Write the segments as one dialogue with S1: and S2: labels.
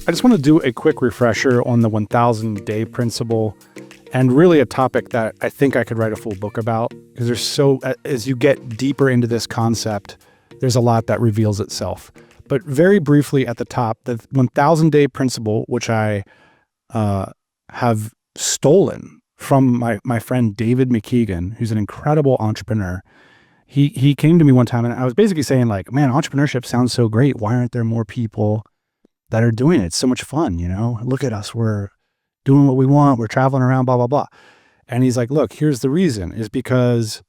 S1: I just want to do a quick refresher on the 1,000-day principle, and really a topic that I think I could write a full book about, because as you get deeper into this concept, there's a lot that reveals itself. But very briefly at the top, the 1,000-day principle, which I have stolen from my friend David McKeegan, who's an incredible entrepreneur. He came to me one time and I was basically saying, like, man, entrepreneurship sounds so great. Why aren't there more people that are doing it? It's so much fun, Look at us. We're doing what we want. We're traveling around, blah, blah, blah. And he's like, look, here's the reason, is because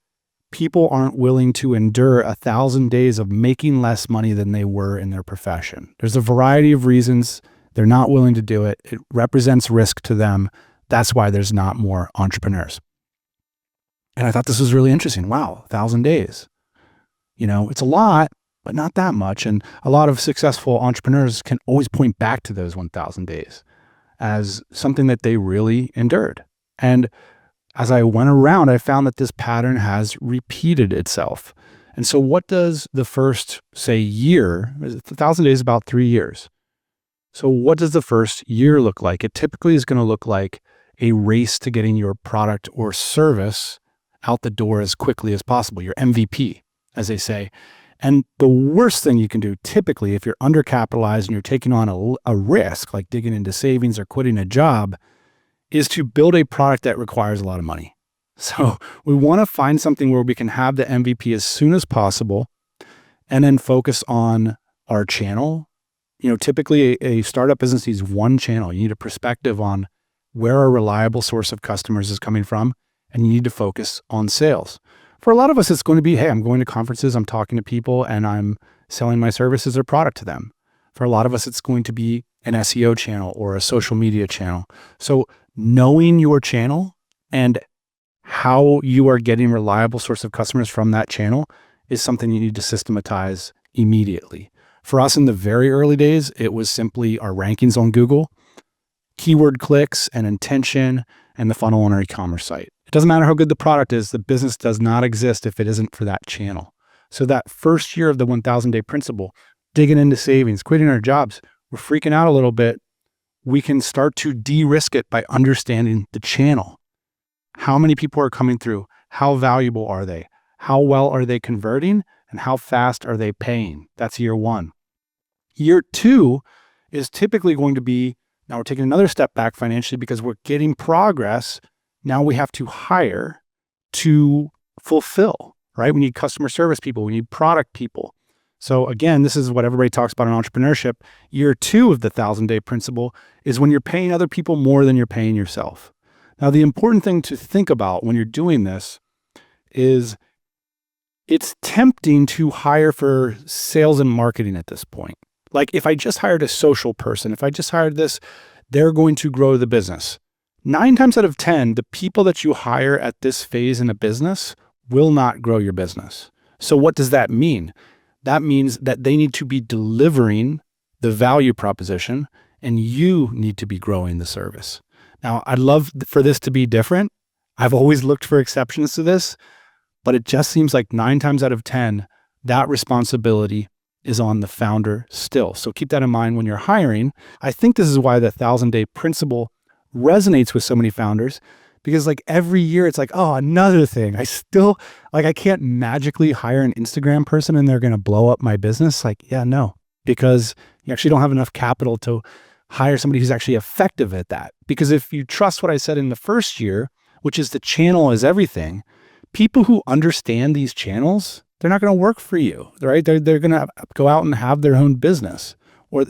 S1: people aren't willing to endure 1,000 days of making less money than they were in their profession. There's a variety of reasons they're not willing to do it. It represents risk to them. That's why there's not more entrepreneurs. And I thought this was really interesting. Wow, 1,000 days. It's a lot, but not that much. And a lot of successful entrepreneurs can always point back to those 1,000 days as something that they really endured. And as I went around, I found that this pattern has repeated itself. And so what does the first, say, year, 1,000 days is about 3 years. So what does the first year look like? It typically is going to look like a race to getting your product or service out the door as quickly as possible, your MVP, as they say. And the worst thing you can do typically, if you're undercapitalized and you're taking on a risk, like digging into savings or quitting a job, is to build a product that requires a lot of money. So we want to find something where we can have the MVP as soon as possible and then focus on our channel. Typically a startup business needs one channel. You need a perspective on where a reliable source of customers is coming from, and you need to focus on sales. For a lot of us, it's going to be, hey, I'm going to conferences, I'm talking to people, and I'm selling my services or product to them. For a lot of us, it's going to be an SEO channel or a social media channel. So knowing your channel and how you are getting reliable source of customers from that channel is something you need to systematize immediately. For us in the very early days, it was simply our rankings on Google, keyword clicks and intention, and the funnel on our e-commerce site. It doesn't matter how good the product is, the business does not exist if it isn't for that channel. So that first year of the 1,000-day principle, digging into savings, quitting our jobs, we're freaking out a little bit. We can start to de-risk it by understanding the channel. How many people are coming through? How valuable are they? How well are they converting? And how fast are they paying? That's year one. Year two is typically going to be, now we're taking another step back financially because we're getting progress. Now we have to hire to fulfill, right? We need customer service people. We need product people. So again, this is what everybody talks about in entrepreneurship. Year two of the 1,000-day principle is when you're paying other people more than you're paying yourself. Now, the important thing to think about when you're doing this is it's tempting to hire for sales and marketing at this point. Like if I just hired a social person, if I just hired this, they're going to grow the business. 9 times out of 10, the people that you hire at this phase in a business will not grow your business. So what does that mean? That means that they need to be delivering the value proposition and you need to be growing the service. Now, I'd love for this to be different. I've always looked for exceptions to this, but it just seems like 9 times out of 10, that responsibility is on the founder still. So keep that in mind when you're hiring. I think this is why the 1,000-day principle resonates with so many founders, because like every year it's like, oh, another thing. I can't magically hire an Instagram person and they're going to blow up my business. Like, yeah, no, because you actually don't have enough capital to hire somebody who's actually effective at that. Because if you trust what I said in the first year, which is the channel is everything, people who understand these channels, they're not going to work for you, right? They're going to go out and have their own business. Or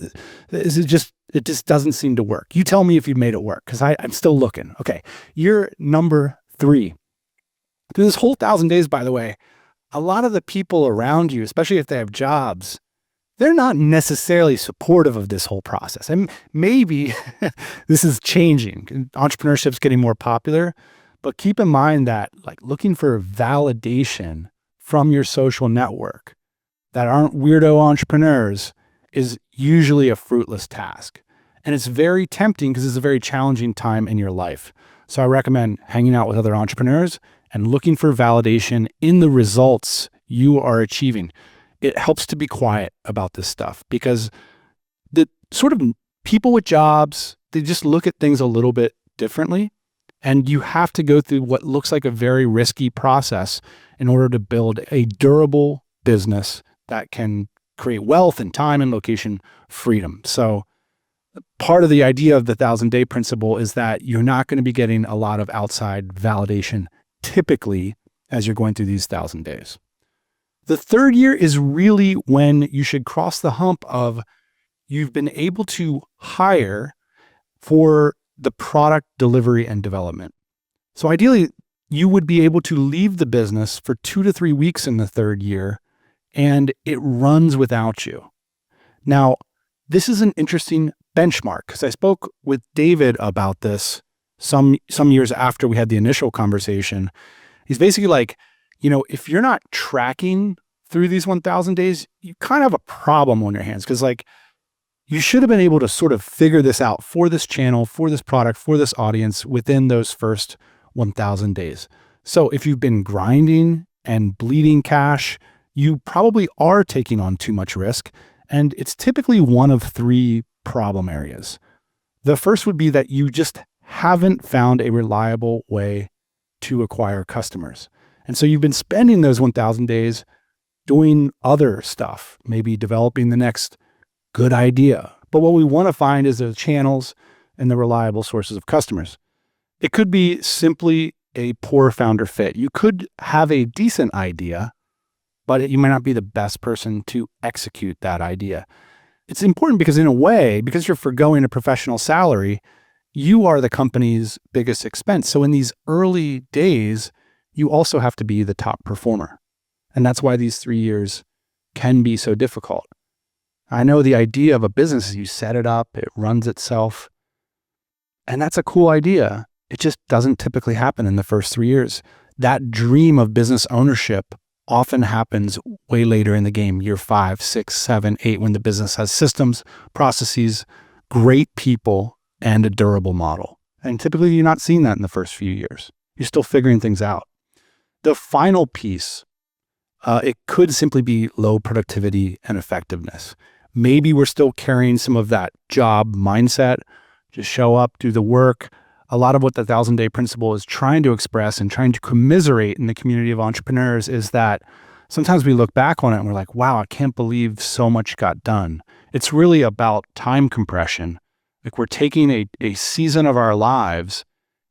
S1: is it just doesn't seem to work? You tell me if you've made it work, because I'm still looking. Okay, year number 3. Through this whole 1,000 days, by the way, a lot of the people around you, especially if they have jobs, they're not necessarily supportive of this whole process. And maybe this is changing. Entrepreneurship's getting more popular, but keep in mind that like looking for validation from your social network that aren't weirdo entrepreneurs is usually a fruitless task. And it's very tempting because it's a very challenging time in your life. So I recommend hanging out with other entrepreneurs and looking for validation in the results you are achieving. It helps to be quiet about this stuff because the sort of people with jobs, they just look at things a little bit differently. And you have to go through what looks like a very risky process in order to build a durable business that can create wealth and time and location freedom. So part of the idea of the 1,000-day principle is that you're not going to be getting a lot of outside validation typically as you're going through these 1,000 days. The third year is really when you should cross the hump of you've been able to hire for the product delivery and development. So ideally, you would be able to leave the business for 2 to 3 weeks in the third year, and it runs without you. Now, this is an interesting benchmark because I spoke with David about this some years after we had the initial conversation. He's basically like, if you're not tracking through these 1,000 days, you kind of have a problem on your hands because you should have been able to sort of figure this out for this channel, for this product, for this audience within those first 1,000 days. So if you've been grinding and bleeding cash, you probably are taking on too much risk. And it's typically one of 3 problem areas. The first would be that you just haven't found a reliable way to acquire customers. And so you've been spending those 1,000 days doing other stuff, maybe developing the next good idea. But what we want to find is the channels and the reliable sources of customers. It could be simply a poor founder fit. You could have a decent idea, but you might not be the best person to execute that idea. It's important because in a way, because you're forgoing a professional salary, you are the company's biggest expense. So in these early days, you also have to be the top performer. And that's why these 3 years can be so difficult. I know the idea of a business is you set it up, it runs itself, and that's a cool idea. It just doesn't typically happen in the first 3 years. That dream of business ownership often happens way later in the game, year 5, 6, 7, 8, when the business has systems, processes, great people, and a durable model. And typically you're not seeing that in the first few years. You're still figuring things out. The final piece, it could simply be low productivity and effectiveness. Maybe we're still carrying some of that job mindset, just show up, do the work. A lot of what the 1,000-day principle is trying to express and trying to commiserate in the community of entrepreneurs is that sometimes we look back on it and we're like, wow, I can't believe so much got done. It's really about time compression. Like we're taking a season of our lives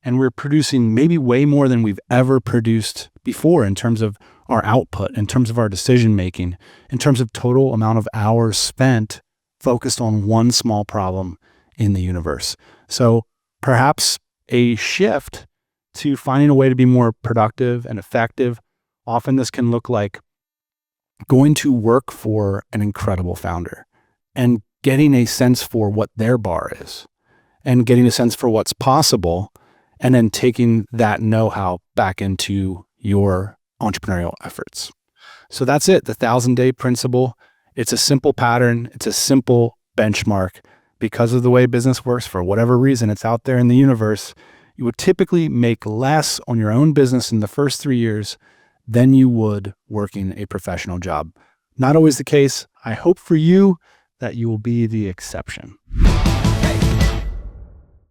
S1: and we're producing maybe way more than we've ever produced before in terms of our output, in terms of our decision-making, in terms of total amount of hours spent focused on one small problem in the universe. So perhaps a shift to finding a way to be more productive and effective. Often this can look like going to work for an incredible founder and getting a sense for what their bar is and getting a sense for what's possible and then taking that know-how back into your entrepreneurial efforts. So that's it, the 1,000-day principle. It's a simple pattern. It's a simple benchmark. Because of the way business works, for whatever reason, it's out there in the universe. You would typically make less on your own business in the first 3 years than you would working a professional job. Not always the case. I hope for you that you will be the exception.